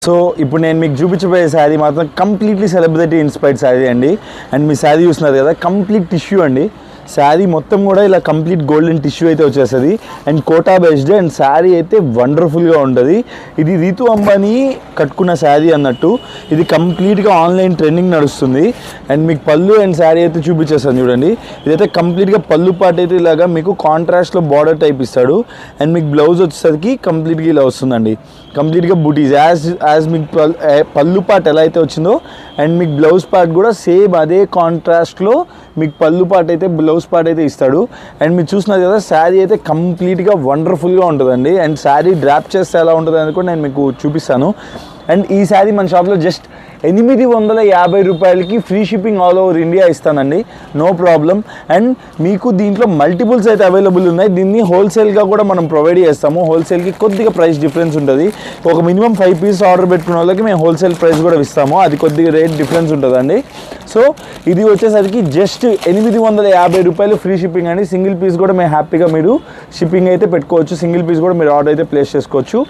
So ఇప్పుడు నేను మీకు చూపించబోయే శారీ మాత్రం కంప్లీట్లీ సెలబ్రిటీ ఇన్స్పైర్డ్ శారీ అండి. అండ్ మీ శారీ చూస్తున్నారు కదా, కంప్లీట్ టిష్యూ అండి. శారీ మొత్తం కూడా ఇలా కంప్లీట్ గోల్డెన్ టిష్యూ అయితే వచ్చేస్తుంది. And Kota based. And sari అయితే వండర్ఫుల్గా ఉంటుంది. ఇది రీతు అంబానీ కట్టుకున్న శారీ అన్నట్టు. ఇది కంప్లీట్గా ఆన్లైన్ ట్రెండింగ్ నడుస్తుంది. అండ్ మీకు పళ్ళు అండ్ శారీ అయితే చూపించేస్తాను చూడండి. ఇదైతే కంప్లీట్గా పళ్ళు పాటు అయితే ఇలాగా మీకు కాంట్రాస్ట్లో బార్డర్ టైప్ ఇస్తాడు. అండ్ మీకు బ్లౌజ్ వచ్చేసరికి కంప్లీట్గా ఇలా వస్తుందండి. కంప్లీట్గా బూటీస్ యాజ్ మీకు పళ్ళు పార్ట్ ఎలా అయితే వచ్చిందో అండ్ మీకు బ్లౌజ్ పార్ట్ కూడా సేమ్ అదే కాంట్రాస్ట్లో మీకు పళ్ళు పార్ట్ అయితే బ్లౌజ్ పార్ట్ అయితే ఇస్తాడు. అండ్ మీరు చూస్తున్నారు కదా, శారీ అయితే కంప్లీట్గా వండర్ఫుల్గా ఉంటుందండి. అండ్ శారీ డ్రాప్ చేస్తే ఎలా ఉంటుంది అని కూడా నేను మీకు చూపిస్తాను. అండ్ ఈ శారీ మన షాప్లో జస్ట్ 850 రూపాయలకి free shipping all over India ఇస్తానండి, నో ప్రాబ్లం. అండ్ మీకు దీంట్లో మల్టిపుల్స్ అయితే అవైలబుల్ ఉన్నాయి. దీన్ని హోల్సేల్గా కూడా మనం ప్రొవైడ్ చేస్తాము. హోల్సేల్కి కొద్దిగా ప్రైస్ డిఫరెన్స్ ఉంటుంది. ఒక మినిమం 5 పీసెస్ ఆర్డర్ పెట్టుకున్న వాళ్ళకి మేము హోల్సేల్ ప్రైస్ కూడా ఇస్తాము. అది కొద్దిగా రేట్ డిఫరెన్స్ ఉంటుందండి. సో ఇది వచ్చేసరికి జస్ట్ 850 రూపాయలు ఫ్రీ షిప్పింగ్ అండి. సింగిల్ పీస్ కూడా మేము హ్యాపీగా మీరు షిప్పింగ్ అయితే పెట్టుకోవచ్చు. సింగిల్ పీస్ కూడా మీరు ఆర్డర్ అయితే ప్లేస్ చేసుకోవచ్చు.